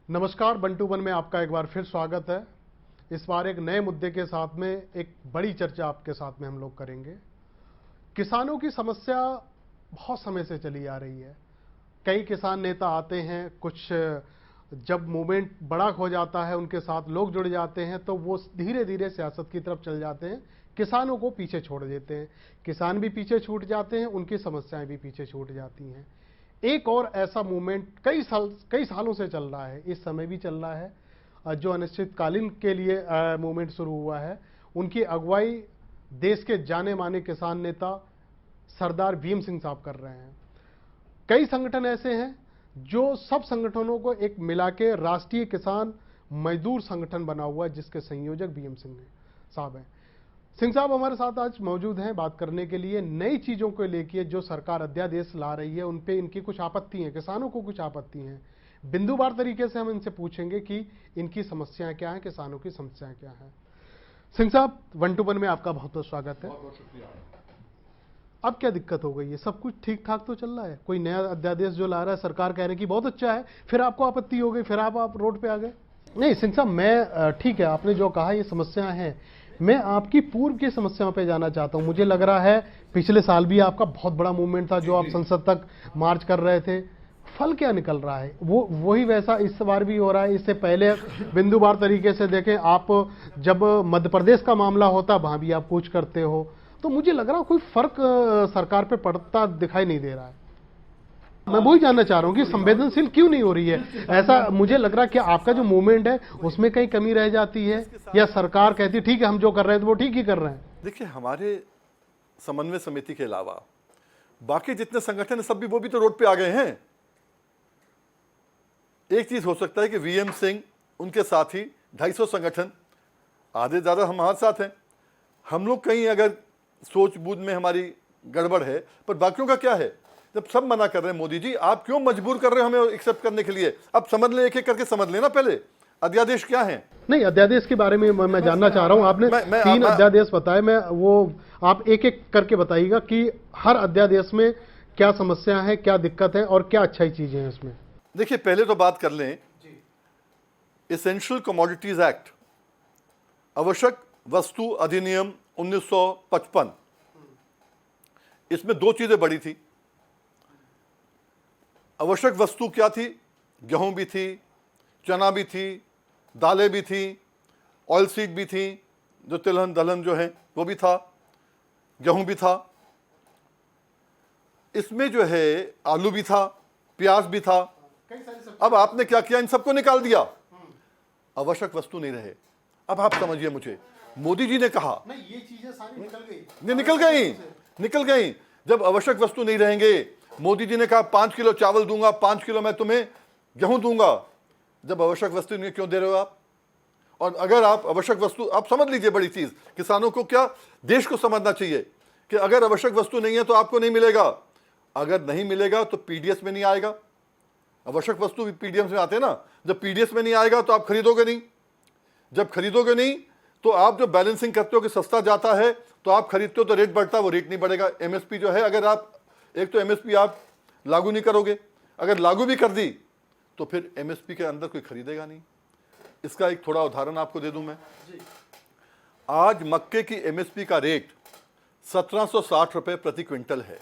नमस्कार, बंटू वन में आपका एक बार फिर स्वागत है। इस बार एक नए मुद्दे के साथ में एक बड़ी चर्चा आपके साथ में हम लोग करेंगे। किसानों की समस्या बहुत समय से चली आ रही है। कई किसान नेता आते हैं, कुछ जब मूवमेंट बड़ा हो जाता है उनके साथ लोग जुड़ जाते हैं तो वो धीरे धीरे सियासत की तरफ चल जाते हैं, किसानों को पीछे छोड़ देते हैं। किसान भी पीछे छूट जाते हैं, उनकी समस्याएं भी पीछे छूट जाती हैं। एक और ऐसा मूवमेंट कई सालों से चल रहा है, इस समय भी चल रहा है, जो अनिश्चितकालीन के लिए मूवमेंट शुरू हुआ है। उनकी अगुवाई देश के जाने माने किसान नेता सरदार भीम सिंह साहब कर रहे हैं। कई संगठन ऐसे हैं जो सब संगठनों को एक मिला के राष्ट्रीय किसान मजदूर संगठन बना हुआ है, जिसके संयोजक भीम सिंह साहब हैं। सिंह साहब हमारे साथ आज मौजूद हैं बात करने के लिए। नई चीजों को लेकर जो सरकार अध्यादेश ला रही है उन पे इनकी कुछ आपत्ति है, किसानों को कुछ आपत्ति है। बिंदुवार तरीके से हम इनसे पूछेंगे कि इनकी समस्याएं क्या हैं, किसानों की समस्याएं क्या हैं। सिंह साहब, 1-2-1 में आपका बहुत बहुत स्वागत है। बहुत बहुत शुक्रिया। अब क्या दिक्कत हो गई है? सब कुछ ठीक ठाक तो चल रहा है, कोई नया अध्यादेश जो ला रहा है सरकार कह रही है कि बहुत अच्छा है, फिर आपको आपत्ति हो गई, फिर आप रोड पे आ गए। नहीं सिंह साहब, मैं ठीक है, आपने जो कहा ये समस्याएं हैं। मैं आपकी पूर्व की समस्याओं पे जाना चाहता हूं। मुझे लग रहा है पिछले साल भी आपका बहुत बड़ा मूवमेंट था, जो आप संसद तक मार्च कर रहे थे। फल क्या निकल रहा है? वही वैसा इस बार भी हो रहा है? इससे पहले बिंदुवार तरीके से देखें, आप जब मध्य प्रदेश का मामला होता वहां भी आप कुछ करते हो, तो मुझे लग रहा है कोई फर्क सरकार पे पड़ता दिखाई नहीं दे रहा है। मैं वही जानना चाह रहा हूँ कि संवेदनशील क्यों नहीं हो रही है? ऐसा मुझे लग रहा है कि आपका जो मूवमेंट है उसमें कहीं कमी रह जाती है, या सरकार कहती है ठीक है हम जो कर रहे हैं तो वो ठीक ही कर रहे हैं। देखिए, हमारे समन्वय समिति के अलावा बाकी जितने संगठन हैं सब भी वो भी तो रोड पे आ गए हैं। एक चीज हो सकता है कि वीएम सिंह उनके साथी 250 संगठन आधे ज्यादा हमारे साथ हैं। हम लोग कहीं अगर सोच बूझ में हमारी गड़बड़ है, पर बाकियों का क्या है? जब सब मना कर रहे हैं, मोदी जी आप क्यों मजबूर कर रहे हो हमें एक्सेप्ट करने के लिए? अब समझ लें, एक एक करके समझ लेना पहले अध्यादेश क्या है। नहीं, अध्यादेश के बारे में मैं जानना चाह रहा हूं। आपने 3 अध्यादेश बताए, मैं वो आप एक एक करके बताइएगा कि हर अध्यादेश में क्या समस्या है, क्या दिक्कत है और क्या अच्छाई चीजें हैं उसमें। देखिए, पहले तो बात कर लें एसेंशियल कमोडिटीज एक्ट, आवश्यक वस्तु अधिनियम 1955। इसमें 2 चीजें बड़ी थी। आवश्यक वस्तु क्या थी? गेहूं भी थी, चना भी थी, दालें भी थी, ऑयल सीड भी थी, जो तिलहन दलहन जो है वो भी था, गेहूं भी था। इसमें जो है आलू भी था, प्याज भी था। अब आपने क्या किया? इन सबको निकाल दिया, आवश्यक वस्तु नहीं रहे। अब आप समझिए मुझे, मोदी जी ने कहा नहीं, ये चीजें सारी निकल गई। निकल गई। जब आवश्यक वस्तु नहीं रहेंगे, मोदी जी ने कहा 5 किलो चावल दूंगा, 5 किलो मैं तुम्हें गेहूं दूंगा। जब आवश्यक वस्तु नहीं, क्यों दे रहे हो आप? और अगर आप आवश्यक वस्तु, आप समझ लीजिए बड़ी चीज, किसानों को क्या, देश को समझना चाहिए कि अगर आवश्यक वस्तु नहीं है तो आपको नहीं मिलेगा। अगर नहीं मिलेगा तो पीडीएस में नहीं आएगा। आवश्यक वस्तु भी पीडीएस में आते हैं ना। जब पीडीएस में नहीं आएगा तो आप खरीदोगे नहीं। जब खरीदोगे नहीं तो आप जो बैलेंसिंग करते हो कि सस्ता जाता है तो आप खरीदते हो तो रेट बढ़ता है, वो रेट नहीं बढ़ेगा। एमएसपी जो है, अगर आप एक तो एमएसपी आप लागू नहीं करोगे, अगर लागू भी कर दी तो फिर एमएसपी के अंदर कोई खरीदेगा नहीं। इसका एक थोड़ा उदाहरण आपको दे दूं मैं। आज मक्के की एमएसपी का रेट 1760 रुपए प्रति क्विंटल है।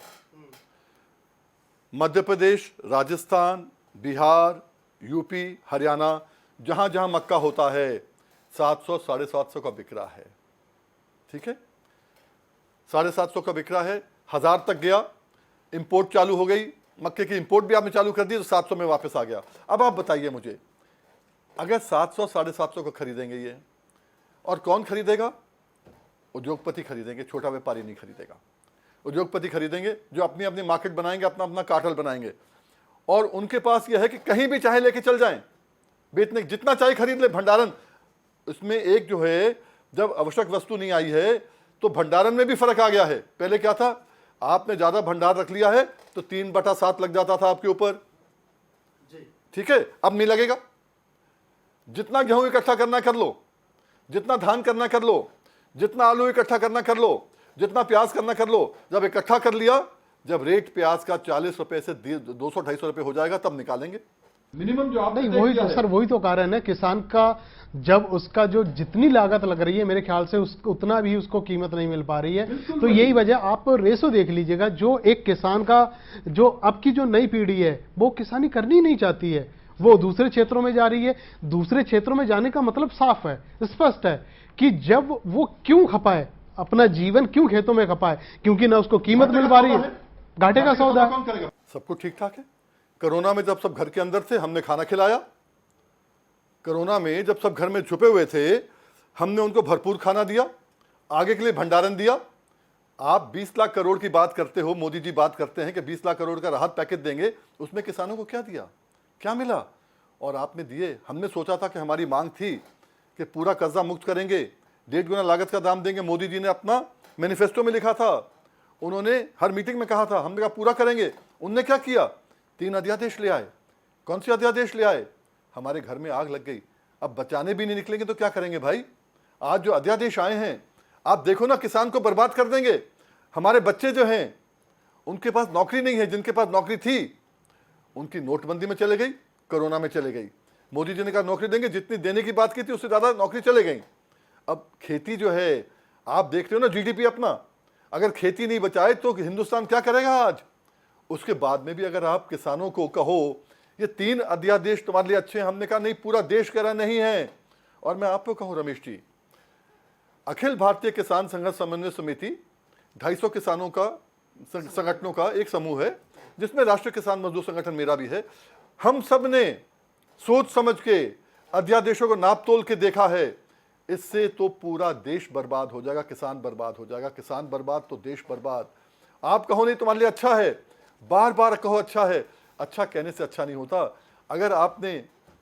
मध्य प्रदेश, राजस्थान, बिहार, यूपी, हरियाणा, जहां जहां मक्का होता है 700 750 का बिक रहा है। ठीक है, 750 का बिक रहा है, 1000 तक गया। इंपोर्ट चालू हो गई, मक्के की इंपोर्ट भी आपने चालू कर दी तो 700 में वापस आ गया। अब आप बताइए मुझे, अगर 700 750 को खरीदेंगे ये, और कौन खरीदेगा? उद्योगपति खरीदेंगे, छोटा व्यापारी नहीं खरीदेगा। उद्योगपति खरीदेंगे जो अपनी अपनी मार्केट बनाएंगे, अपना अपना कार्टेल बनाएंगे, और उनके पास यह है कि कहीं भी चाहे लेके चल जाएं, बेचने जितना चाहे खरीद ले। भंडारण, इसमें एक जो है, जब आवश्यक वस्तु नहीं आई है तो भंडारण में भी फर्क आ गया है। पहले क्या था, आपने ज्यादा भंडार रख लिया है तो 3/7 लग जाता था आपके ऊपर। ठीक है, अब नहीं लगेगा। जितना गेहूं इकट्ठा करना कर लो, जितना धान करना कर लो, जितना आलू इकट्ठा करना कर लो, जितना प्याज करना कर लो। जब इकट्ठा कर लिया, जब रेट प्याज का 40 रुपए से 200-250 रुपए हो जाएगा तब निकालेंगे। मिनिमम जो आपने नहीं, तय वही किया तो है। सर, वही तो कारण है किसान का। जब उसका जो जितनी लागत लग रही है, मेरे ख्याल से उस उतना भी उसको कीमत नहीं मिल पा रही है। बिल्कुल तो वही। यही वजह, आप रेशो देख लीजिएगा, जो एक किसान का, जो अब की जो नई पीढ़ी है वो किसानी करनी ही नहीं चाहती है, वो दूसरे क्षेत्रों में जा रही है। दूसरे क्षेत्रों में जाने का मतलब साफ है, स्पष्ट है कि जब वो क्यों खपाए, अपना जीवन क्यों खेतों में खपाए, क्योंकि ना उसको कीमत मिल पा रही है, घाटे का सौदा है। कौन करेगा? सब कुछ ठीक ठाक है। कोरोना में जब सब घर के अंदर थे, हमने खाना खिलाया। कोरोना में जब सब घर में छुपे हुए थे, हमने उनको भरपूर खाना दिया, आगे के लिए भंडारण दिया। आप 20 लाख करोड़ की बात करते हो, मोदी जी बात करते हैं कि 20 लाख करोड़ का राहत पैकेज देंगे, उसमें किसानों को क्या दिया, क्या मिला? और आपने दिए। हमने सोचा था कि हमारी मांग थी कि पूरा कर्जा मुक्त करेंगे, 1.5 गुना लागत का दाम देंगे। मोदी जी ने अपना मैनिफेस्टो में लिखा था, उन्होंने हर मीटिंग में कहा था, हमने कहा पूरा करेंगे। उनने क्या किया? 3 अध्यादेश ले आए। कौन से अध्यादेश ले आए? हमारे घर में आग लग गई। अब बचाने भी नहीं निकलेंगे तो क्या करेंगे भाई? आज जो अध्यादेश आए हैं, आप देखो ना, किसान को बर्बाद कर देंगे। हमारे बच्चे जो हैं, उनके पास नौकरी नहीं है, जिनके पास नौकरी थी उनकी नोटबंदी में चले गई, कोरोना में चले गई। मोदी जी ने कहा नौकरी देंगे, जितनी देने की बात की थी उससे ज्यादा नौकरी चले गई। अब खेती जो है, आप देख रहे हो ना जीडीपी अपना, अगर खेती नहीं बचाए तो हिंदुस्तान क्या करेगा आज? उसके बाद में भी अगर आप किसानों को कहो ये 3 अध्यादेश तुम्हारे लिए अच्छे हैं, हमने कहा नहीं, पूरा देश कह रहा नहीं है। और मैं आपको कहूं रमेश जी, अखिल भारतीय किसान संघर्ष समन्वय समिति 250 किसानों का, संगठनों का एक समूह है, जिसमें राष्ट्रीय किसान मजदूर संगठन मेरा भी है। हम सब ने सोच समझ के अध्यादेशों को नाप तोल के देखा है। इससे तो पूरा देश बर्बाद हो जाएगा, किसान बर्बाद हो जाएगा। किसान बर्बाद तो देश बर्बाद। आप कहो नहीं तुम्हारे लिए अच्छा है, बार बार कहो अच्छा है। अच्छा कहने से अच्छा नहीं होता। अगर आपने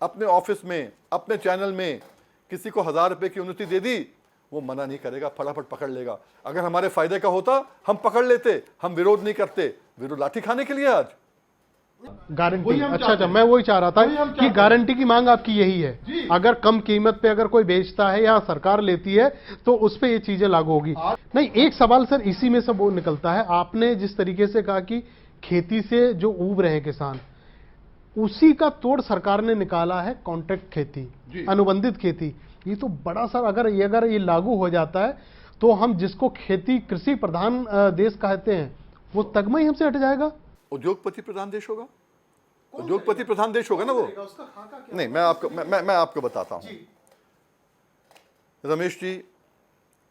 अपने ऑफिस में, अपने चैनल में किसी को 1000 रुपए की उन्नति दे दी, वो मना नहीं करेगा, फटाफट पकड़ लेगा। अगर हमारे फायदे का होता हम पकड़ लेते, हम विरोध नहीं करते। विरोध लाठी खाने के लिए आज गारंटी। वही हम अच्छा चाहते अच्छा, हैं। मैं वही चाह रहा वही हम था चाहते कि हैं। गारंटी की मांग आपकी यही है। जी। अगर कम कीमत पे अगर कोई बेचता है या सरकार लेती है तो उस पे ये चीजें लागू होगी। नहीं, एक सवाल सर इसी में सब वो निकलता है, आपने जिस तरीके से कहा कि खेती से जो ऊब रहे किसान, उसी का तोड़ सरकार ने निकाला है कॉन्ट्रैक्ट खेती, जी। अनुबंधित खेती। ये तो बड़ा सर, अगर ये लागू हो जाता है तो हम जिसको खेती कृषि प्रधान देश कहते हैं, वो तगमा ही हमसे हट जाएगा। उद्योगपति प्रधान देश होगा। उद्योगपति प्रधान देश होगा ना वो। नहीं, मैं आपको बताता हूं रमेश जी,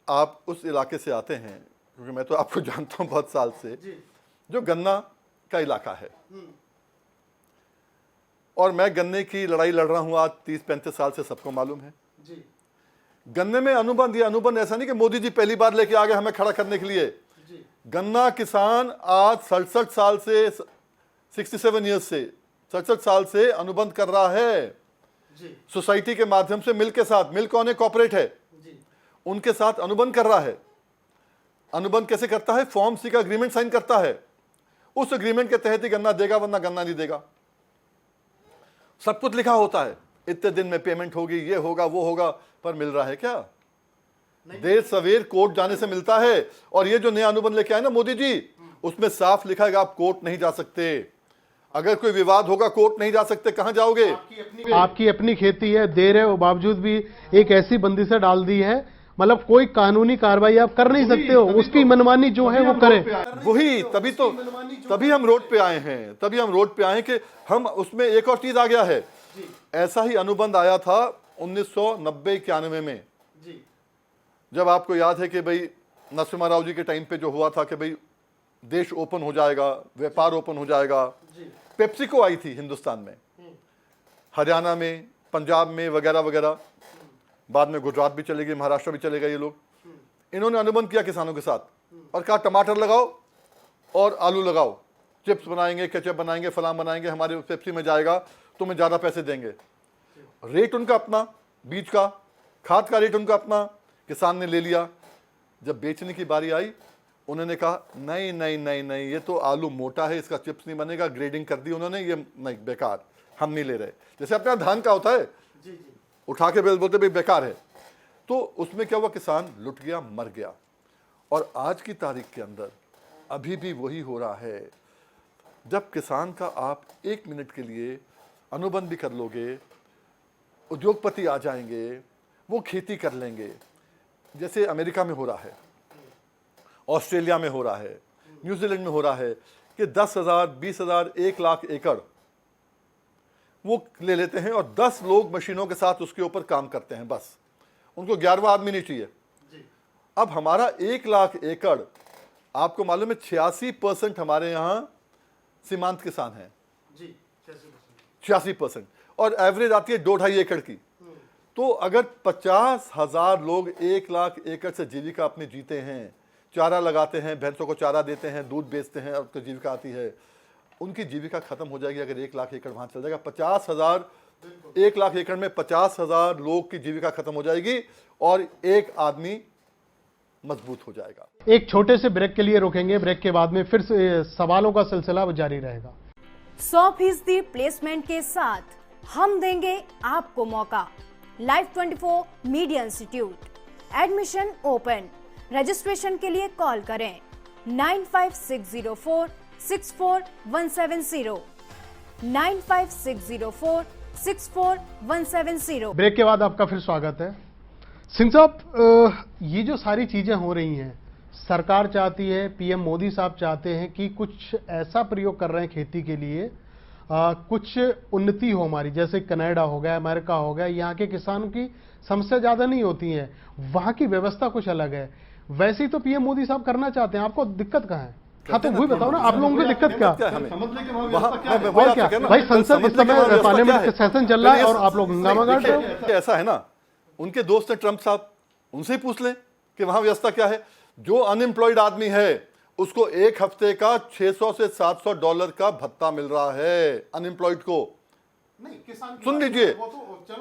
आप उस इलाके से आते हैं, क्योंकि मैं तो आपको जानता हूं बहुत साल से, जो गन्ना का इलाका है। और मैं गन्ने की लड़ाई लड़ रहा हूं आज 30-35 साल से, सबको मालूम है। गन्ने में अनुबंध, ये अनुबंध ऐसा नहीं कि मोदी जी पहली बार लेके आ गए हमें खड़ा करने के लिए। गन्ना किसान आज 67 साल से, 67 ईयर्स से, 67 साल से अनुबंध कर रहा है सोसाइटी के माध्यम से। मिल के साथ, मिल कौन है? कॉर्पोरेट है, उनके साथ अनुबंध कर रहा है। अनुबंध कैसे करता है? फॉर्म सी का एग्रीमेंट साइन करता है, उस एग्रीमेंट के तहत ही गन्ना देगा, वरना गन्ना नहीं देगा। सब कुछ लिखा होता है, इतने दिन में पेमेंट होगी, ये होगा, वो होगा, पर मिल रहा है क्या? देर सवेर कोर्ट जाने से मिलता है। और ये जो नया अनुबंध लेके आए ना मोदी जी, उसमें साफ लिखा है आप कोर्ट नहीं जा सकते। अगर कोई विवाद होगा कोर्ट नहीं जा सकते, कहां जाओगे? आपकी अपनी खेती है, दे रहे हो, बावजूद भी एक ऐसी बंदिशें डाल दी है, मतलब कोई कानूनी कार्रवाई आप कर नहीं सकते हो, उसकी मनमानी जो है वो करे। वही, तभी हम रोड पे आए हैं, तभी हम रोड पे आए हैं कि हम उसमें एक और चीज आ गया है। ऐसा ही अनुबंध आया था 1990-91 में, जब आपको याद है कि भाई नरसिम्हा राव जी के टाइम पे जो हुआ था कि भाई देश ओपन हो जाएगा, व्यापार ओपन हो जाएगा। पेप्सिको आई थी हिंदुस्तान में, हरियाणा में, पंजाब में, वगैरह वगैरह। बाद में गुजरात भी चले गए, महाराष्ट्र भी चले गए ये लोग। इन्होंने अनुबंध किया किसानों के साथ और कहा टमाटर लगाओ और आलू लगाओ, चिप्स बनाएंगे, केचप बनाएंगे, फलां बनाएंगे, हमारे पेप्सी में जाएगा, तुम्हें ज़्यादा पैसे देंगे। रेट उनका अपना, बीज का, खाद का रेट उनका अपना, किसान ने ले लिया। जब बेचने की बारी आई, उन्होंने कहा नहीं नहीं नहीं नहीं, ये तो आलू मोटा है, इसका चिप्स नहीं बनेगा। ग्रेडिंग कर दी उन्होंने, ये नहीं, बेकार, हम नहीं ले रहे। जैसे अपना धान का होता है, उठा के बोलते भाई बेकार है। तो उसमें क्या हुआ? किसान लुट गया, मर गया। और आज की तारीख के अंदर अभी भी वही हो रहा है। जब किसान का आप 1 मिनट के लिए अनुबंध भी कर लोगे, उद्योगपति आ जाएंगे, वो खेती कर लेंगे। जैसे अमेरिका में हो रहा है, ऑस्ट्रेलिया में हो रहा है, न्यूजीलैंड में हो रहा है कि 10,000, 20,000, 1 लाख एकड़ वो ले लेते हैं और 10 लोग मशीनों के साथ उसके ऊपर काम करते हैं, बस उनको 11वां आदमी नहीं चाहिए। अब हमारा 1 लाख एकड़, आपको मालूम है 86% हमारे यहाँ सीमांत किसान हैं, 86%, और एवरेज आती है 2-2.5 एकड़ की। तो अगर 50,000 लोग 1 लाख एकड़ से जीविका अपनी जीते हैं, चारा लगाते हैं, भैंसों को चारा देते हैं, दूध बेचते हैं और जीविका आती है, उनकी जीविका खत्म हो जाएगी अगर 1 लाख एकड़ वहां चल जाएगा। 50,000, 1 लाख एकड़ में 50,000 लोग की जीविका खत्म हो जाएगी और एक आदमी मजबूत हो जाएगा। एक छोटे से ब्रेक के लिए रोकेंगे, ब्रेक के बाद में फिर से सवालों का सिलसिला जारी रहेगा। 100% प्लेसमेंट के साथ हम देंगे आपको मौका। Live 24 media institute, admission open. Registration के लिए कॉल करें 9560464170, 9560464170। ब्रेक के बाद आपका फिर स्वागत है। सिंह साहब, ये जो सारी चीजें हो रही हैं, सरकार चाहती है, पीएम मोदी साहब चाहते हैं कि कुछ ऐसा प्रयोग कर रहे हैं खेती के लिए, कुछ उन्नति हो हमारी, जैसे कनाडा हो गया, अमेरिका हो गया। यहाँ के किसानों की समस्या ज्यादा नहीं होती है, वहां की व्यवस्था कुछ अलग है। वैसे ही तो पीएम मोदी साहब करना चाहते हैं, आपको दिक्कत कहाँ है? हाँ, तो वही बताओ ना, आप लोगों की दिक्कत क्या? और क्या भाई, संसद इस समय पार्लियामेंट सेशन चल रहा है और आप लोग हंगामा कर रहे हो। ऐसा है ना, उनके दोस्त हैं ट्रंप साहब, उनसे ही पूछ लें कि वहां व्यवस्था क्या है। जो अनएम्प्लॉयड आदमी है उसको 1 हफ्ते का $600 से $700 का भत्ता मिल रहा है अनएम्प्लॉयड को। नहीं, किसान सुन लीजिए,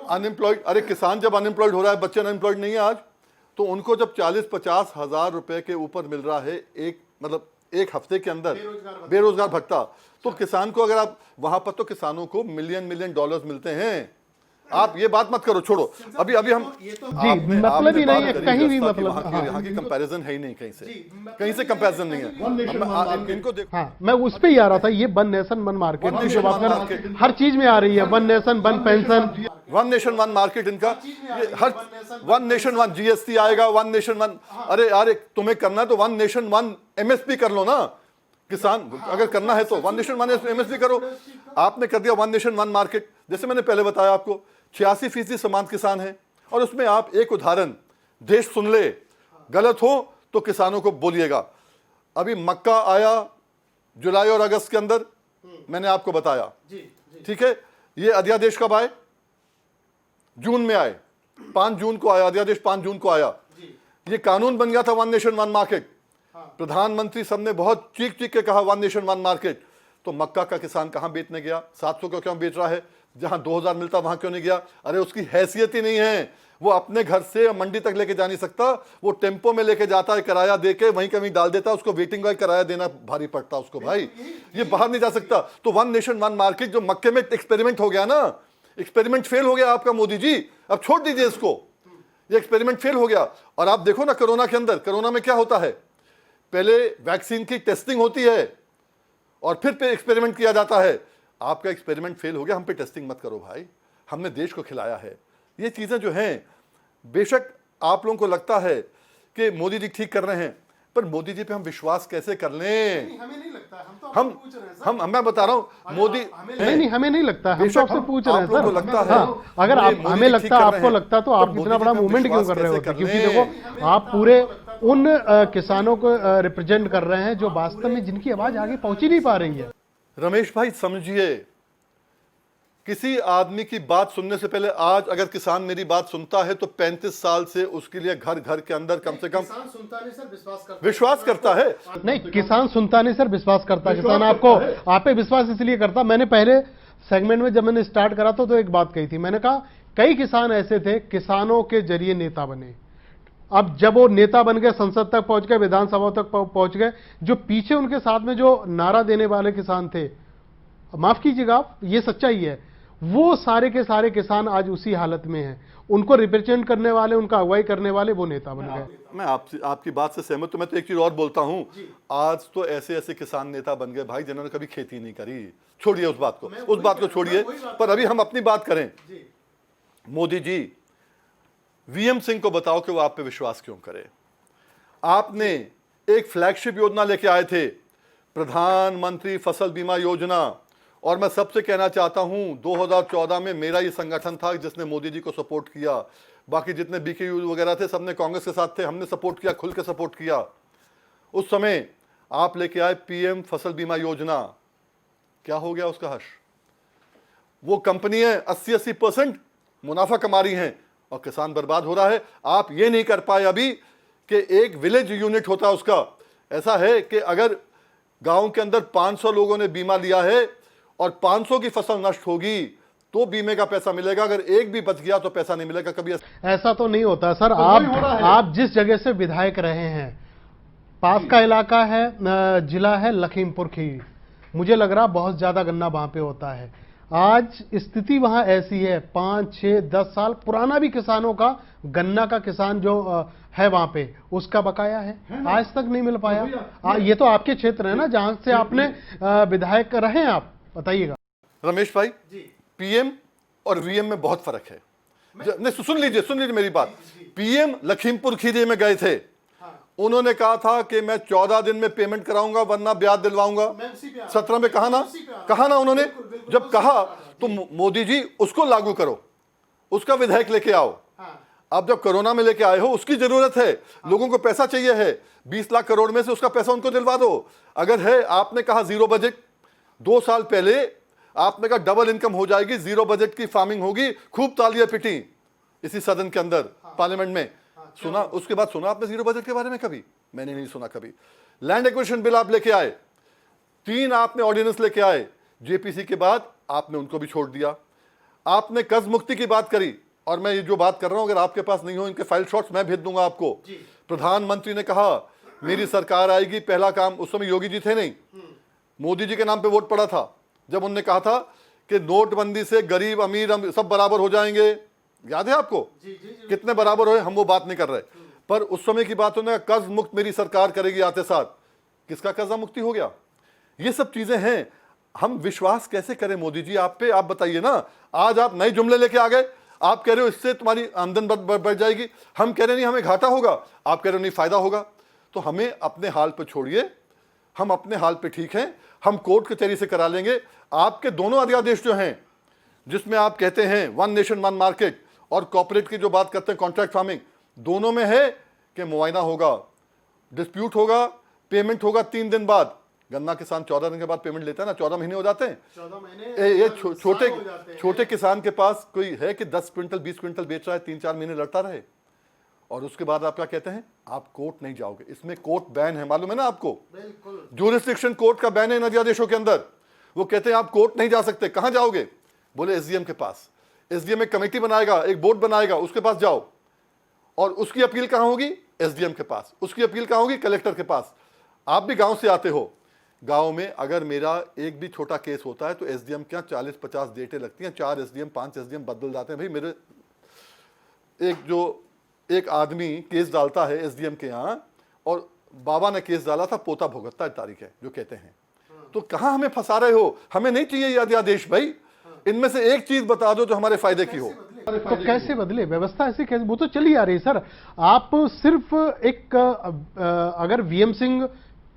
अनएम्प्लॉयड, अरे किसान जब अनएम्प्लॉयड हो रहा है, बच्चे अनएम्प्लॉयड नहीं है आज, तो उनको जब 40-50 हजार रुपए के ऊपर मिल रहा है एक हफ्ते के अंदर बेरोजगार भत्ता, तो किसान को, अगर आप वहां पर, तो किसानों को मिलियन डॉलर्स मिलते हैं। आप ये बात मत करो, छोड़ो। अभी हम जी, मतलब ही नहीं है कहीं भी, मतलब यहाँ की कंपैरिजन है ही नहीं, कहीं से कंपैरिजन नहीं है। इनको देखो, हाँ, मैं उस पे ही आ रहा था। ये वन नेशन वन मार्केट हर चीज में आ रही है। One nation one pension, one nation one market, इनका हर वन नेशन वन जीएसटी आएगा, वन नेशन वन। अरे तुम्हें करना है तो वन नेशन वन एमएसपी कर लो ना। किसान अगर करना है तो वन नेशन वन एमएसपी करो। आपने कर दिया वन नेशन वन मार्केट। जैसे मैंने पहले बताया आपको, 86% सीमांत किसान है। और उसमें आप एक उदाहरण, देश सुन ले, गलत हो तो किसानों को बोलिएगा। अभी मक्का आया जुलाई और अगस्त के अंदर, मैंने आपको बताया, ठीक है। ये अध्यादेश कब आए? जून में आए, 5 जून को आया अध्यादेश, 5 जून को आया। ये कानून बन गया था वन नेशन वन मार्केट। प्रधानमंत्री सब ने बहुत चीख के कहा वन नेशन वन मार्केट। तो मक्का का किसान कहां बेचने गया? 700 को क्यों बेच रहा है? जहां 2000 मिलता वहां क्यों नहीं गया? अरे उसकी हैसियत ही नहीं है, वो अपने घर से मंडी तक लेके जा नहीं सकता। वो टेम्पो में लेके जाता है, किराया देके वहीं कहीं डाल देता है, उसको वेटिंग का किराया देना भारी पड़ता उसको। भाई ये बाहर नहीं जा सकता। तो वन नेशन वन मार्केट जो मक्के में एक्सपेरिमेंट हो गया ना, एक्सपेरिमेंट फेल हो गया आपका मोदी जी, अब छोड़ दीजिए इसको। ये एक्सपेरिमेंट फेल हो गया। और आप देखो ना कोरोना के अंदर, कोरोना में क्या होता है, पहले वैक्सीन की टेस्टिंग होती है और फिर पे एक्सपेरिमेंट किया जाता है। आपका एक्सपेरिमेंट फेल हो गया, हम पे टेस्टिंग मत करो भाई, हमने देश को खिलाया है। ये चीजें जो हैं, बेशक आप लोगों को लगता है कि मोदी जी ठीक कर रहे हैं, पर मोदी जी पे हम विश्वास कैसे कर लें? हमें नहीं लगता, मैं बता रहा हूं, मोदी नहीं, हमें नहीं लगता, हम तो आपसे पूछ रहे हैं सर। लगता है, हाँ, अगर हमें लगता, आपको लगता, तो आप इतना बड़ा मूवमेंट क्यों कर रहे होते? क्योंकि देखो, आप पूरे उन किसानों को रिप्रेजेंट कर रहे हैं जो वास्तव में जिनकी आवाज आगे पहुंच ही नहीं पा रही है। रमेश भाई समझिए, किसी आदमी की बात सुनने से पहले, आज अगर किसान मेरी बात सुनता है तो 35 साल से उसके लिए घर के अंदर कम से कम किसान सुनता नहीं सर, विश्वास करता है। नहीं, किसान सुनता नहीं सर, विश्वास करता। किसान आपको, आप पे विश्वास इसलिए करता। मैंने पहले सेगमेंट में जब मैंने स्टार्ट करा था तो एक बात कही थी, मैंने कहा कई किसान ऐसे थे किसानों के जरिए नेता बने। अब जब वो नेता बन गए, संसद तक पहुंच गए, विधानसभा तक पहुंच गए, जो पीछे उनके साथ में जो नारा देने वाले किसान थे, माफ कीजिएगा आप, ये सच्चाई है, वो सारे के सारे किसान आज उसी हालत में हैं। उनको रिप्रेजेंट करने वाले, उनका अगुवाई करने वाले वो नेता बन गए। मैं आपकी बात से सहमत हूं। मैं तो एक चीज और बोलता हूं, आज तो ऐसे ऐसे किसान नेता बन गए भाई जिन्होंने कभी खेती नहीं करी। छोड़िए उस बात को छोड़िए, पर अभी हम अपनी बात करें। मोदी जी, वीएम सिंह को बताओ कि वो आप पे विश्वास क्यों करे। आपने एक फ्लैगशिप योजना लेके आए थे, प्रधानमंत्री फसल बीमा योजना, और मैं सबसे कहना चाहता हूं 2014 में मेरा ये संगठन था जिसने मोदी जी को सपोर्ट किया। बाकी जितने बीकेयू वगैरह थे सबने कांग्रेस के साथ थे, हमने सपोर्ट किया, खुल के सपोर्ट किया। उस समय आप लेके आए पीएम फसल बीमा योजना। क्या हो गया उसका हश? वो कंपनियां 80% मुनाफा कमा रही हैं और किसान बर्बाद हो रहा है। आप ये नहीं कर पाए अभी कि एक विलेज यूनिट होता है उसका। ऐसा है कि अगर गांव के अंदर 500 लोगों ने बीमा लिया है और 500 की फसल नष्ट होगी तो बीमे का पैसा मिलेगा, अगर एक भी बच गया तो पैसा नहीं मिलेगा। कभी ऐसा तो नहीं होता सर। तो आप जिस जगह से विधायक रहे हैं, पास का इलाका है, जिला है लखीमपुर खीरी, मुझे लग रहा बहुत ज्यादा गन्ना वहां पे होता है। आज स्थिति वहां ऐसी है, 5, 6, 10 साल पुराना भी किसानों का, गन्ना का किसान जो है वहां पे, उसका बकाया है, आज तक नहीं मिल पाया। ये तो आपके क्षेत्र है ना जहां से आपने विधायक रहे हैं, आप बताइएगा। रमेश भाई, पीएम और वीएम में बहुत फर्क है। नहीं, सुन लीजिए मेरी बात। पीएम लखीमपुर खीरी में गए थे, उन्होंने कहा था कि मैं 14 दिन में पेमेंट कराऊंगा वरना ब्याज दिलवाऊंगा। 17 में कहा ना उन्होंने। जब कहा तो मोदी जी उसको लागू करो, उसका विधेयक लेके आओ। अब जब कोरोना में लेके आए हो, उसकी जरूरत है, लोगों को पैसा चाहिए है, 20 लाख करोड़ में से उसका पैसा उनको दिलवा दो। अगर है, आपने कहा जीरो बजट, 2 साल पहले आपने कहा डबल इनकम हो जाएगी, जीरो बजट की फार्मिंग होगी, खूब तालियां पिटी इसी सदन के अंदर, पार्लियामेंट में। सुना, उसके बाद सुना आपने जीरो बजट के बारे में? कभी मैंने नहीं सुना। कभी लैंड एक्विजिशन बिल आप लेके आए, 3 आपने ऑर्डिनेंस लेके आए, जेपीसी के बाद आपने उनको भी छोड़ दिया। आपने कर्ज मुक्ति की बात करी, और मैं ये जो बात कर रहा हूं अगर आपके पास नहीं हो, इनके फाइल शॉट्स मैं भेज दूंगा आपको। प्रधानमंत्री ने कहा मेरी सरकार आएगी, पहला काम, उस समय योगी जी थे नहीं, मोदी जी के नाम पे वोट पड़ा था, जब उन्होंने कहा था कि नोटबंदी से गरीब अमीर सब बराबर हो जाएंगे। याद है आपको? कितने बराबर हुए? हम वो बात नहीं कर रहे, पर उस समय की बात उन्होंने कर्ज मुक्त मेरी सरकार करेगी आते साथ। किसका कर्जा मुक्ति हो गया? ये सब चीजें हैं। हम विश्वास कैसे करें मोदी जी आप पे? आप बताइए ना। आज आप नए जुमले लेके आ गए, आप कह रहे हो इससे तुम्हारी आमदन बढ़ जाएगी, हम कह रहे नहीं हमें घाटा होगा, आप कह रहे हो नहीं फायदा होगा। तो हमें अपने हाल पे छोड़िए, हम अपने हाल पे ठीक हैं, हम कोर्ट कचहरी से करा लेंगे। आपके दोनों अध्यादेश जो हैं, जिसमें आप कहते हैं 1 नेशन 1 मार्केट और कॉर्पोरेट की जो बात करते हैं कॉन्ट्रैक्ट फार्मिंग, दोनों में है कि मुआयना होगा, डिस्प्यूट होगा, पेमेंट होगा 3 दिन बाद। गन्ना किसान 14 दिन के बाद पेमेंट लेता है ना, 14 महीने हो जाते हैं। 14 महीने ये छोटे किसान के पास कोई है कि 10 क्विंटल 20 क्विंटल बेच रहा है, 3-4 महीने लड़ता रहे, और उसके बाद आप क्या कहते हैं? आप कोर्ट नहीं जाओगे। इसमें कोर्ट बैन है, मालूम है ना आपको? ज्यूरिसडिक्शन कोर्ट का बैन है इन अध्यादेशों के अंदर। वो कहते हैं आप कोर्ट नहीं जा सकते। कहां जाओगे? बोले एसडीएम के पास। एसडीएम एक कमेटी बनाएगा, एक बोर्ड बनाएगा, उसके पास जाओ, और उसकी अपील कहां होगी? एसडीएम के पास। उसकी अपील कहां होगी? कलेक्टर के पास। आप भी गांव से आते हो, गांव में अगर मेरा एक भी छोटा केस होता है तो एसडीएम क्या 40-50 डेटें लगती हैं, 4 एसडीएम 5 एसडीएम बदल जाते हैं। भाई मेरे एक आदमी केस डालता है एसडीएम के यहाँ, और बाबा ने केस डाला था, पोता भुगतता है तारीख है जो कहते हैं। तो कहां हमें फंसा रहे हो? हमें नहीं चाहिए ये अध्यादेश भाई। इनमें से एक चीज बता दो जो हमारे फायदे की हो। तो कैसे बदले? व्यवस्था ऐसी कैसे? वो तो चली आ रही है सर। आप सिर्फ एक अगर वीएम सिंह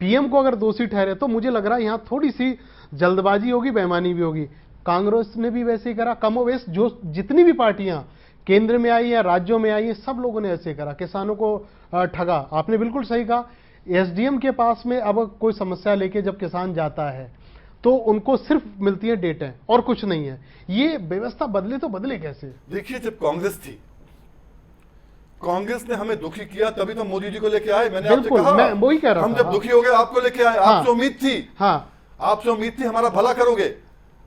पीएम को अगर दोषी ठहरे तो मुझे लग रहा है यहां थोड़ी सी जल्दबाजी होगी, बेईमानी भी होगी। कांग्रेस ने भी वैसे ही करा, कमोवेश जो जितनी भी पार्टियां केंद्र में आई है, राज्यों में आई है, सब लोगों ने ऐसे करा, किसानों को ठगा। आपने बिल्कुल सही कहा। एसडीएम के पास में अब कोई समस्या लेके जब किसान जाता है तो उनको सिर्फ मिलती है डेटें और कुछ नहीं है। ये व्यवस्था बदले तो बदले कैसे? देखिए, जब कांग्रेस थी, कांग्रेस ने हमें दुखी किया, तभी तो मोदी जी को लेके आए। मैंने आपसे कहा, मैं वही कह रहा था। हम जब दुखी हो गए आपको लेके आए। आपसे उम्मीद थी, आपसे उम्मीद थी हमारा भला करोगे।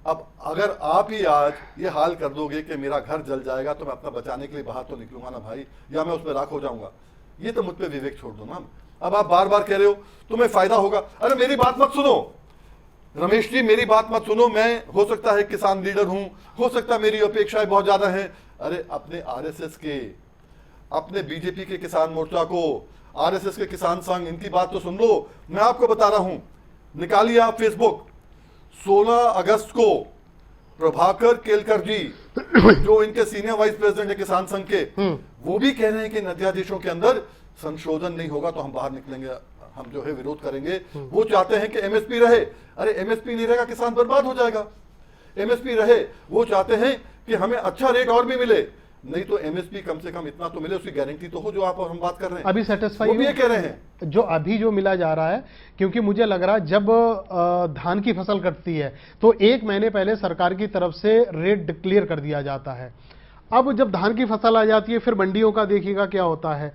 अब अगर आप ही आज ये हाल कर दोगे कि मेरा घर जल जाएगा तो मैं अपना बचाने के लिए बाहर तो निकलूंगा ना भाई, या मैं उसमें राख हो जाऊंगा, ये तो मुझ पे विवेक छोड़ दो ना। अब आप बार बार कह रहे हो तुम्हें फायदा होगा। अरे मेरी बात मत सुनो, रमेश जी मेरी बात मत सुनो, मैं हो सकता है किसान लीडर हूं, हो सकता है मेरी अपेक्षाएं बहुत ज्यादा हैं। अरे अपने आरएसएस के, अपने बीजेपी के किसान मोर्चा को, आरएसएस के किसान संघ, इनकी बात तो सुन लो। मैं आपको बता रहा हूं, निकालिए आप फेसबुक, 16 अगस्त को प्रभाकर केलकर जी जो इनके सीनियर वाइस प्रेसिडेंट है किसान संघ के, वो भी कह रहे हैं कि इन अध्यादेशों के अंदर संशोधन नहीं होगा तो हम बाहर निकलेंगे, हम जो है विरोध करेंगे। वो चाहते हैं कि एमएसपी रहे। अरे एमएसपी नहीं रहेगा किसान बर्बाद हो जाएगा। एमएसपी रहे, वो चाहते हैं कि हमें अच्छा रेट और भी मिले, नहीं तो एमएसपी कम से कम इतना तो मिले, उसकी गारंटी तो हो जो आप और हम बात कर रहे हैं। अभी सेटिस्फाई वो भी ये कह रहे हैं जो अभी जो मिला जा रहा है, क्योंकि मुझे लग रहा है जब धान की फसल कटती है तो 1 महीने पहले सरकार की तरफ से रेट डिक्लेयर कर दिया जाता है। अब जब धान की फसल आ जाती है फिर मंडियों का देखिएगा क्या होता है।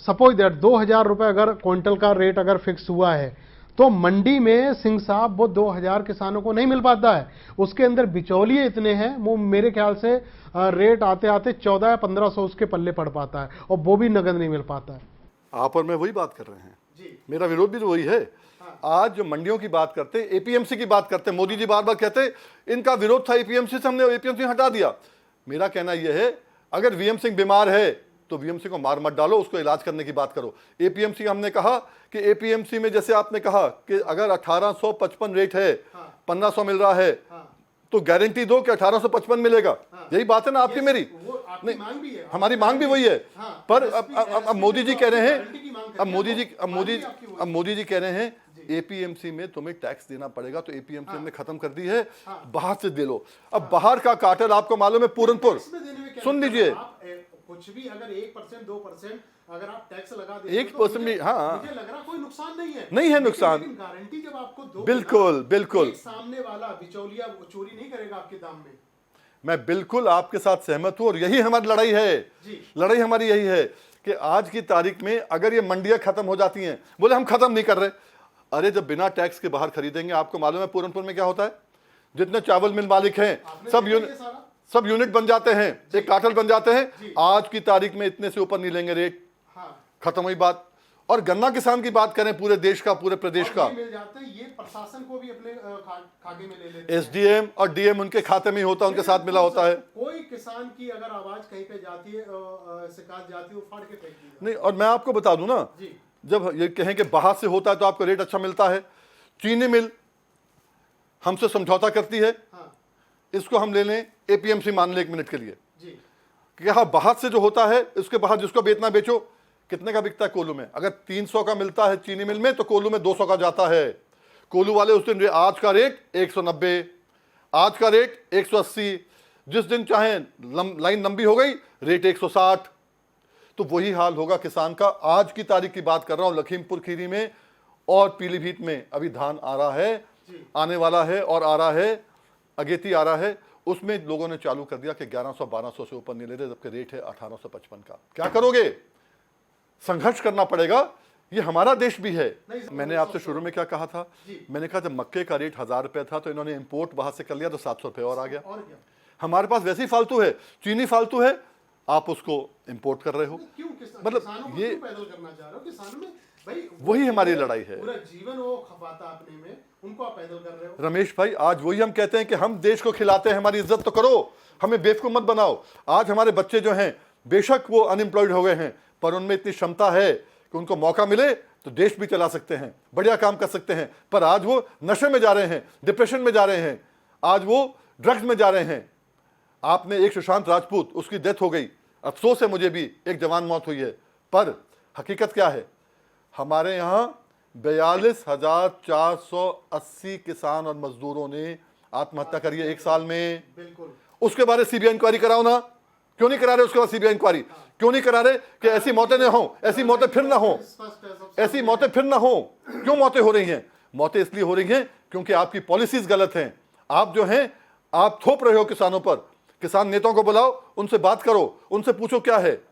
सपोज दैट 2000 रुपए अगर क्विंटल का रेट अगर फिक्स हुआ है तो मंडी में सिंह साहब वो 2000 किसानों को नहीं मिल पाता है। उसके अंदर बिचौलिए इतने हैं, वो मेरे ख्याल से रेट आते आते 14 या 1500 उसके पल्ले पड़ पाता है, और वो भी नगद नहीं मिल पाता है। आप और मैं वही बात कर रहे हैं जी। मेरा विरोध भी तो वही है। आज जो मंडियों की बात करते, एपीएमसी की बात करते, मोदी जी बार बार कहते इनका विरोध था एपीएमसी से, हमने एपीएमसी हटा दिया। मेरा कहना यह है, अगर वीएम सिंह बीमार है तो वीएमसी को मार मत डालो, उसको इलाज करने की बात करो। एपीएमसी हमने कहा कि एपीएमसी में जैसे आपने कहा कि अगर 1855 रेट है, 1500 मिल रहा है, तो गारंटी दो कि 1855 मिलेगा। यही बात है ना आपकी मेरी, नहीं हमारी मांग भी वही है। पर अब मोदी जी कह रहे हैं, अब मोदी जी कह रहे हैं एपीएमसी में तुम्हें टैक्स देना पड़ेगा, तो एपीएमसी हमने खत्म कर दी है, बाहर से दे लो। अब बाहर का कार्टेल आपको मालूम है पूरनपुर, सुन लीजिए, कुछ भी अगर 1% 2% अगर आप टैक्स लगा देते 1% भी, हाँ मुझे लग रहा कोई नुकसान नहीं है, नहीं है नुकसान, गारंटी जब आपको दो, बिल्कुल सामने वाला बिचौलिया चोरी नहीं करेगा आपके दाम में। मैं बिल्कुल आपके साथ सहमत हूं, और यही हमारी लड़ाई है। लड़ाई हमारी यही है कि आज की तारीख में अगर ये मंडियां खत्म हो जाती हैं, बोले हम खत्म नहीं कर रहे, अरे जब बिना टैक्स के बाहर खरीदेंगे, आपको मालूम है पूरनपुर में क्या होता है, जितने चावल मिल मालिक हैं सब यूनिट बन जाते हैं, एक कार्टेल बन जाते हैं। आज की तारीख में इतने से ऊपर नहीं लेंगे रेट, खत्म हुई बात। और गन्ना किसान की बात करें पूरे देश का, पूरे प्रदेश का, मिल जाते हैं, ये प्रशासन को भी अपने खाते में ले लेते हैं। एसडीएम और डीएम उनके खाते में ही होता है, उनके साथ मिला होता है। कोई किसान की अगर आवाज कहीं पे जाती है, शिकायत जाती है, वो फाड़ के फेंक दी नहीं। और मैं आपको बता दूं ना, जब ये कहें कि बाहर से होता है तो आपको रेट अच्छा मिलता है, चीनी मिल हमसे समझौता करती है, इसको हम ले लें एपीएमसी मान ले 1 मिनट के लिए, कि हाँ बाहर से जो होता है उसके बाहर जिसको बेचना बेचो, कितने का बिकता है कोल्हू में, अगर 300 का मिलता है चीनी मिल में तो कोल्हू में 200 का जाता है। कोल्हू वाले उस दिन आज का रेट 190, आज का रेट 180, जिस दिन चाहे लाइन लंबी हो गई रेट 160। तो वही हाल होगा किसान का। आज की तारीख की बात कर रहा हूं, लखीमपुर खीरी में और पीलीभीत में अभी धान आ रहा है, आने वाला है और आ रहा है, अगेती आ रहा है, उसमें लोगों ने चालू कर दिया कि 1100-1200 से ऊपर नहीं ले रहे, जबकि रेट है 1855 का। क्या करोगे? संघर्ष करना पड़ेगा, ये हमारा देश भी है। मैंने आपसे शुरू में क्या कहा था, मैंने कहा जब मक्के का रेट 1000 रुपए था तो इन्होंने इंपोर्ट बाहर से कर लिया तो 700 रुपए और आ गया। हमारे पास वैसे ही फालतू है, चीनी फालतू है, आप उसको इंपोर्ट कर रहे हो। मतलब ये पैदल करना चाह रहे हो किसानों में, भाई वही हमारी लड़ाई है। पूरा जीवन वो खपाता अपने में, उनको आप पैदल कर रहे हो। रमेश भाई, आज वही हम कहते हैं कि हम देश को खिलाते हैं, हमारी इज्जत तो करो, हमें बेवकूफ मत बनाओ। आज हमारे बच्चे जो हैं बेशक वो अनएम्प्लॉयड हो गए हैं, पर उनमें इतनी क्षमता है कि उनको मौका मिले तो देश भी चला सकते हैं, बढ़िया काम कर सकते हैं। पर आज वो नशे में जा रहे हैं, डिप्रेशन में जा रहे हैं, आज वो ड्रग्स में जा रहे हैं। आपने एक सुशांत राजपूत, उसकी डेथ हो गई, अफसोस है मुझे भी, एक जवान मौत हुई है, पर हकीकत क्या है, हमारे यहाँ 42,480 किसान और मजदूरों ने आत्महत्या करी है 1 साल में। उसके बारे सीबीआई इंक्वायरी कराओ ना, क्यों नहीं करा रहे? उसके बाद सीबीआई इंक्वायरी क्यों नहीं करा रहे कि ऐसी मौतें न हो, ऐसी मौतें फिर ना हो, ऐसी मौतें फिर ना हो। क्यों मौतें हो रही हैं? मौतें इसलिए हो रही हैं क्योंकि आपकी पॉलिसीज गलत हैं। आप जो हैं आप थोप रहे हो किसानों पर। किसान नेताओं को बुलाओ, उनसे बात करो, उनसे पूछो क्या है।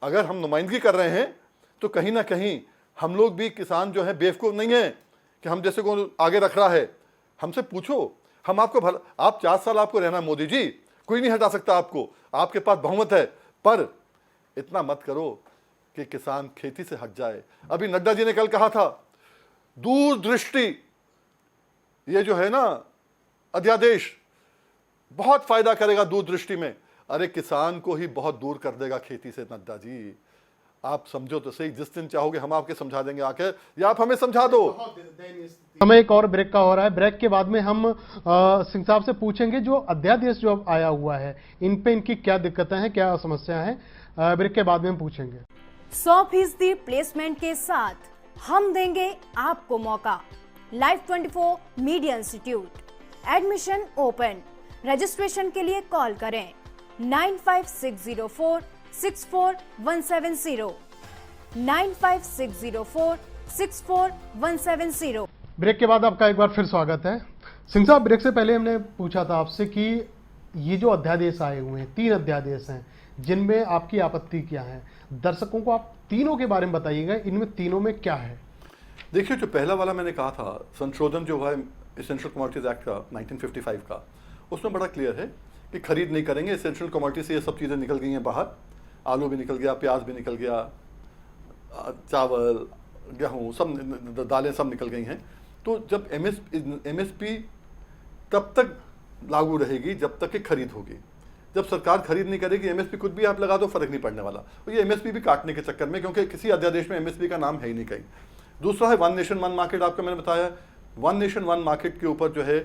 अगर हम नुमाइंदगी कर रहे हैं तो कहीं ना कहीं हम लोग भी, किसान जो है बेवकूफ़ नहीं है कि हम जैसे को आगे रख रहा है। हमसे पूछो, हम आपको आप 4 साल आपको रहना मोदी जी, कोई नहीं हटा सकता आपको, आपके पास बहुमत है, पर इतना मत करो कि किसान खेती से हट जाए। अभी नड्डा जी ने कल कहा था दूरदृष्टि ये जो है ना अध्यादेश बहुत फायदा करेगा दूरदृष्टि में। अरे किसान को ही बहुत दूर कर देगा खेती से। नड्डा जी आप समझो तो सही, जिस दिन चाहोगे हम आपके समझा देंगे आके, या आप हमें समझा दो। समय एक और ब्रेक का हो रहा है। ब्रेक के बाद में हम सिंह साहब से पूछेंगे जो अध्यादेश जो अब आया हुआ है इन पे इनकी क्या दिक्कतें हैं, क्या समस्याएं हैं। ब्रेक के बाद में हम पूछेंगे। 100% प्लेसमेंट के साथ हम देंगे आपको मौका। Life 24 media institute, admission open. Registration के लिए कॉल करें 9560464170 9560464170। ब्रेक के बाद आपका एक बार फिर स्वागत है। सिंह साहब, ब्रेक से पहले हमने पूछा था आपसे कि ये जो अध्यादेश आए हुए हैं, 3 अध्यादेश हैं जिनमें आपकी आपत्ति क्या है। दर्शकों को आप तीनों के बारे में बताइएगा, इनमें तीनों में क्या है। देखिए, जो पहला वाला मैंने कहा था संशोधन जो है एसेंशियल कमोडिटीज एक्ट का 1955 का, उसमें बड़ा क्लियर है कि खरीद नहीं करेंगे। एसेंशियल कमोडिटी से ये सब चीज़ें निकल गई हैं बाहर। आलू भी निकल गया, प्याज भी निकल गया, चावल, गेहूँ, सब दालें सब निकल गई हैं। तो जब एमएसपी तब तक लागू रहेगी जब तक कि खरीद होगी। जब सरकार खरीद नहीं करेगी, एमएसपी कुछ भी आप लगा दो, फर्क नहीं पड़ने वाला। तो ये एमएसपी भी काटने के चक्कर में, क्योंकि किसी अध्यादेश में एमएसपी का नाम है ही नहीं कहीं। दूसरा है वन नेशन वन मार्केट। आपको मैंने बताया वन नेशन वन मार्केट के ऊपर जो है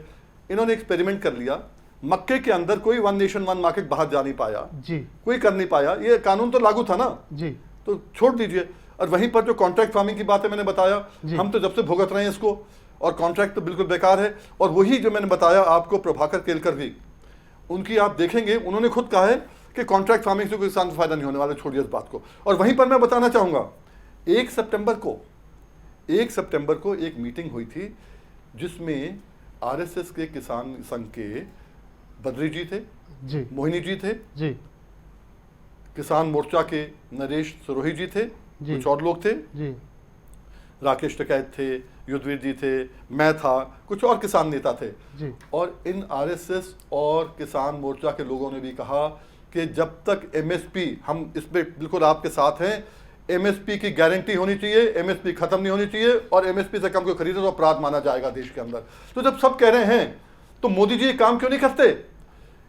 इन्होंने एक्सपेरिमेंट कर लिया। मक्के के अंदर कोई वन नेशन वन मार्केट बाहर जा नहीं पाया जी, कोई कर नहीं पाया। ये कानून तो लागू था ना जी, तो छोड़ दीजिए। और वहीं पर जो कॉन्ट्रैक्ट फार्मिंग की बात है मैंने बताया, हम तो जब से भुगत रहे हैं इसको, और कॉन्ट्रैक्ट तो बिल्कुल बेकार है। और वही जो मैंने बताया आपको, प्रभाकर केलकर भी, उनकी आप देखेंगे उन्होंने खुद कहा है कि कॉन्ट्रैक्ट फार्मिंग से कोई किसान को फायदा नहीं होने वाला, छोड़िए इस बात को। और वहीं पर मैं बताना चाहूंगा 1 सितंबर को एक मीटिंग हुई थी जिसमें आरएसएस के किसान संघ के बद्री जी थे जी, मोहिनी जी थे जी, किसान मोर्चा के नरेश सरोही जी थे, कुछ और लोग थे जी, राकेश टिकैत थे, युद्धवीर जी थे, मैं था, कुछ और किसान नेता थे जी। और इन आरएसएस और किसान मोर्चा के लोगों ने भी कहा कि जब तक एमएसपी, हम इसमें बिल्कुल आपके साथ हैं, एमएसपी की गारंटी होनी चाहिए, एमएसपी खत्म नहीं होनी चाहिए, और एमएसपी से कम कोई खरीदे तो अपराध माना जाएगा देश के अंदर। तो जब सब कह रहे हैं तो मोदी जी ये काम क्यों नहीं करते?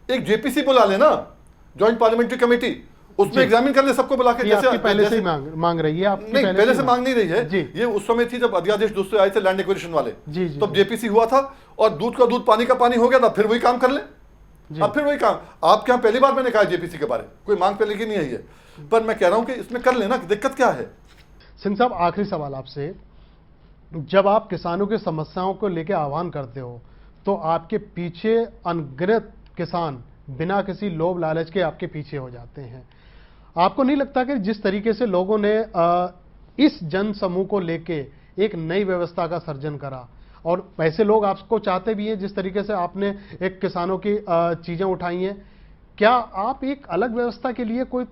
एक जेपीसी बुला लेना, जॉइंट पार्लियामेंट्री कमेटी, उसमें एग्जामिन कर ले सबको बुला के। जैसे पहले से मांग रही है आपकी? नहीं, पहले से मांग नहीं रही है जी। ये उस समय थी जब अध्यादेश दूसरे आए थे लैंड एक्विजिशन वाले, जी, जी, तब जेपीसी हुआ था और दूध का दूध पानी का पानी हो गया था, फिर वही काम कर ले। अब फिर वही काम आपके यहाँ पहली बार मैंने कहा जेपीसी के बारे में, कोई मांग पहले की नहीं है ये, पर मैं कह रहा हूं कि इसमें कर लेना, दिक्कत क्या है। सिंह साहब, आखिरी सवाल आपसे, जब आप किसानों की समस्याओं को लेकर आह्वान करते हो तो आपके पीछे अनगिनत किसान बिना किसी लोभ लालच के आपके पीछे हो जाते हैं। आपको नहीं लगता कि जिस तरीके से लोगों ने इस जन समूह को लेके एक नई व्यवस्था का सर्जन करा, और ऐसे लोग आपको चाहते भी हैं जिस तरीके से आपने एक किसानों की चीजें उठाई हैं, क्या आप एक अलग व्यवस्था के लिए कोई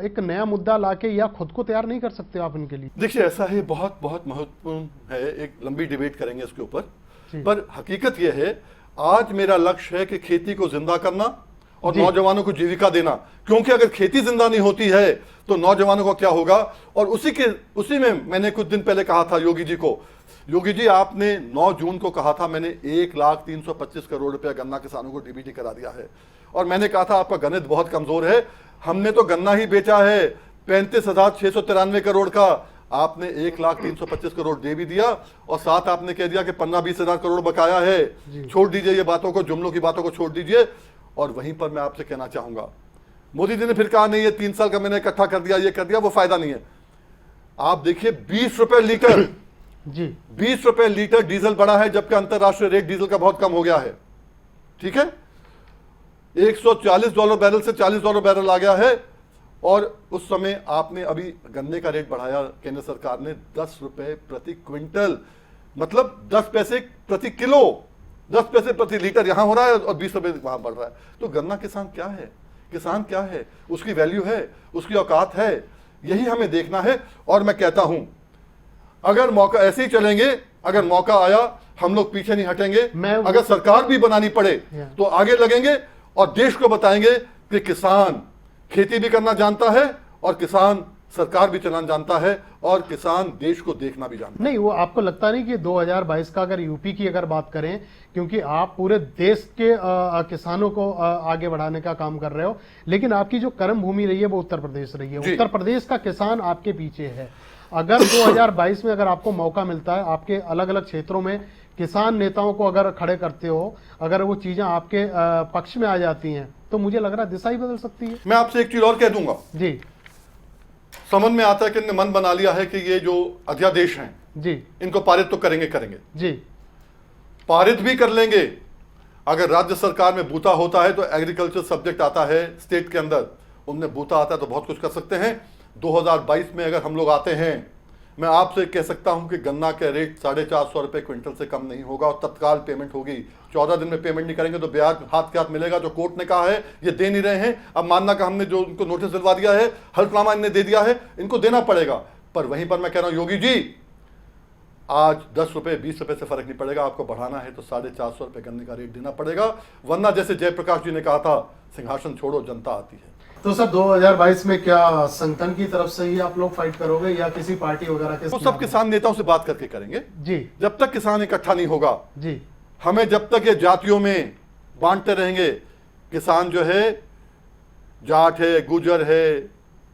एक नया मुद्दा लाके या खुद को तैयार नहीं कर सकते आप इनके लिए? देखिए, ऐसा है, बहुत बहुत महत्वपूर्ण है, एक लंबी डिबेट करेंगे इसके ऊपर, पर हकीकत यह है आज मेरा लक्ष्य है कि खेती को जिंदा करना और नौजवानों को जीविका देना, क्योंकि अगर खेती जिंदा नहीं होती है तो नौजवानों को क्या होगा। और उसी में मैंने कुछ दिन पहले कहा था योगी जी को, योगी जी आपने 9 जून को कहा था मैंने 1,325 करोड़ रुपया गन्ना किसानों को डीबीटी करा दिया है, और मैंने कहा था आपका गणित बहुत कमजोर है, हमने तो गन्ना ही बेचा है 35,693 करोड़ का, आपने 1,325 करोड़ दे भी दिया, और साथ आपने कह दिया कि 15-20 हजार करोड़ बकाया है। छोड़ दीजिए ये बातों को, जुमलों की बातों को छोड़ दीजिए। और वहीं पर मैं आपसे कहना चाहूंगा, मोदी जी ने फिर कहा नहीं ये 3 साल का मैंने इकट्ठा कर दिया, ये कर दिया, वो फायदा नहीं है। आप देखिए 20 रुपए लीटर जी, 20 रुपए लीटर डीजल बढ़ा है, जबकि अंतरराष्ट्रीय रेट डीजल का बहुत कम हो गया है। ठीक है, $140 बैरल से $40 बैरल आ गया है। और उस समय आपने अभी गन्ने का रेट बढ़ाया केंद्र सरकार ने 10 रुपए प्रति क्विंटल, मतलब 10 पैसे प्रति किलो, 10 पैसे प्रति लीटर यहां हो रहा है और 20 रुपए वहां बढ़ रहा है। तो गन्ना किसान क्या है? किसान क्या है? उसकी वैल्यू है, उसकी औकात है, यही हमें देखना है। और मैं कहता हूं अगर मौका ऐसे ही चलेंगे, अगर मौका आया हम लोग पीछे नहीं हटेंगे। अगर सरकार भी बनानी पड़े तो आगे लगेंगे और देश को बताएंगे कि किसान खेती भी करना जानता है और किसान सरकार भी चलाना जानता है और किसान देश को देखना भी जानता है। नहीं, वो आपको लगता नहीं कि 2022 का अगर यूपी की अगर बात करें, क्योंकि आप पूरे देश के किसानों को आगे बढ़ाने का काम कर रहे हो, लेकिन आपकी जो कर्म भूमि रही है वो उत्तर प्रदेश रही है। उत्तर प्रदेश का किसान आपके पीछे है। अगर 2022 में अगर आपको मौका मिलता है, आपके अलग अलग क्षेत्रों में किसान नेताओं को अगर खड़े करते हो, अगर वो चीजें आपके पक्ष में आ जाती हैं, तो मुझे लग रहा है दिशा ही बदल सकती है। मैं आपसे एक चीज और कह दूंगा जी, समझ में आता है कि इन्होंने मन बना लिया है कि ये जो अध्यादेश हैं जी, इनको पारित तो करेंगे जी, पारित भी कर लेंगे। अगर राज्य सरकार में बूता होता है तो एग्रीकल्चर सब्जेक्ट आता है स्टेट के अंदर, उनमें बूता आता है तो बहुत कुछ कर सकते हैं। 2022 में अगर हम लोग आते हैं, मैं आपसे कह सकता हूं कि गन्ना का रेट 450 रुपए क्विंटल से कम नहीं होगा और तत्काल पेमेंट होगी। 14 दिन में पेमेंट नहीं करेंगे तो ब्याज हाथ के हाथ मिलेगा। जो कोर्ट ने कहा है ये दे नहीं रहे हैं, अब मानना का हमने जो उनको नोटिस दिलवा दिया है, हल्फनामा इन्हें दे दिया है, इनको देना पड़ेगा। पर वहीं पर मैं कह रहा हूं योगी जी, आज 10 रुपए 20 रुपए से फर्क नहीं पड़ेगा, आपको बढ़ाना है तो 450 रुपए गन्ने का रेट देना पड़ेगा, वरना जैसे जयप्रकाश जी ने कहा था, सिंहासन छोड़ो जनता आती है। तो सर 2022 में क्या संगठन की तरफ से ही आप लोग फाइट करोगे या किसी पार्टी वगैरह के? वो सब किसान नेताओं से बात करके करेंगे जी। जब तक किसान इकट्ठा नहीं होगा जी, हमें जब तक ये जातियों में बांटते रहेंगे, किसान जो है जाट है, गुजर है,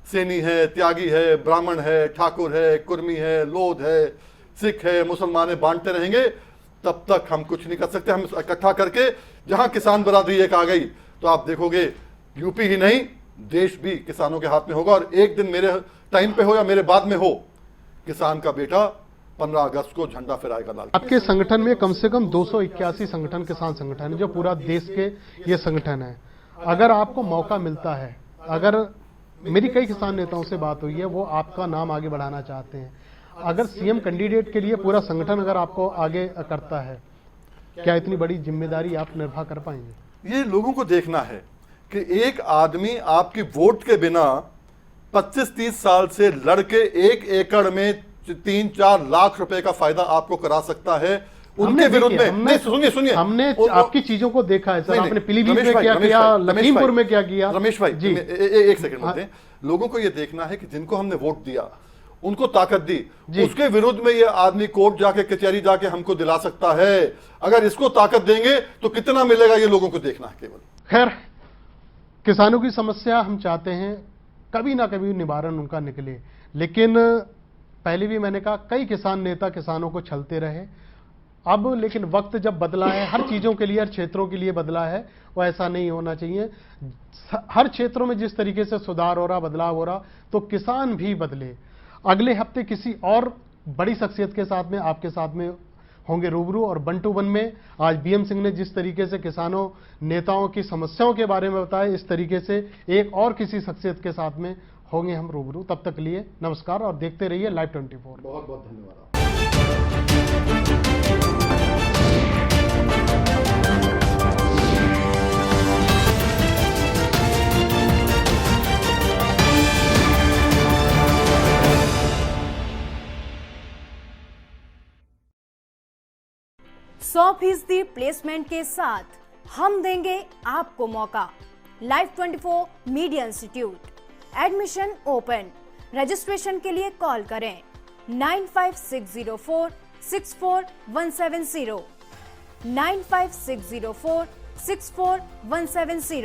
सैनी है, त्यागी है, ब्राह्मण है, ठाकुर है, कुर्मी है, लोध है, सिख है, मुसलमान है, बांटते रहेंगे, तब तक हम कुछ नहीं कर सकते। हम इकट्ठा करके जहां किसान बरादरी एक आ गई तो आप देखोगे यूपी ही नहीं देश भी किसानों के हाथ में होगा। और एक दिन मेरे टाइम पे हो या मेरे बाद में हो, किसान का बेटा 15 अगस्त को झंडा फहराएगा लाल। आपके संगठन में कम से कम 281 संगठन किसान संगठन है, जो पूरा देश के ये संगठन है। अगर आपको मौका मिलता है, अगर मेरी कई किसान नेताओं से बात हुई है, वो आपका नाम आगे बढ़ाना चाहते हैं, अगर सीएम कैंडिडेट के लिए पूरा संगठन अगर आपको आगे करता है, क्या इतनी बड़ी जिम्मेदारी आप निर्वाह कर पाएंगे? ये लोगों को देखना है कि एक आदमी आपकी वोट के बिना 25-30 साल से लड़के 1 एकड़ में 3-4 लाख रुपए का फायदा आपको करा सकता है। उनके विरुद्ध में नहीं, सुनिए हमने आपकी चीजों को देखा है सर। आपने पीलीभीत में क्या किया, लखीमपुर में क्या किया। रमेश भाई जी, एक सेकंड में लोगों को यह देखना है कि जिनको हमने वोट दिया उनको ताकत दी, उसके विरुद्ध में ये आदमी कोर्ट जाके कचहरी जाके हमको दिला सकता है। अगर इसको ताकत देंगे तो कितना मिलेगा ये लोगों को देखना है केवल। खैर, किसानों की समस्या हम चाहते हैं कभी ना कभी निवारण उनका निकले, लेकिन पहले भी मैंने कहा कई किसान नेता किसानों को छलते रहे। अब लेकिन वक्त जब बदला है, हर चीजों के लिए, हर क्षेत्रों के लिए बदला है, वो ऐसा नहीं होना चाहिए। हर क्षेत्रों में जिस तरीके से सुधार हो रहा, बदलाव हो रहा, तो किसान भी बदले। अगले हफ्ते किसी और बड़ी शख्सियत के साथ में, आपके साथ में होंगे रूबरू। और 1 to 1 में आज बीएम सिंह ने जिस तरीके से किसानों नेताओं की समस्याओं के बारे में बताया, इस तरीके से एक और किसी शख्सियत के साथ में होंगे हम रूबरू। तब तक के लिए नमस्कार और देखते रहिए लाइव 24। बहुत बहुत धन्यवाद। %100 प्लेसमेंट के साथ हम देंगे आपको मौका। Live 24 media institute, admission open. Registration के लिए कॉल करें 9560464170 9560464170।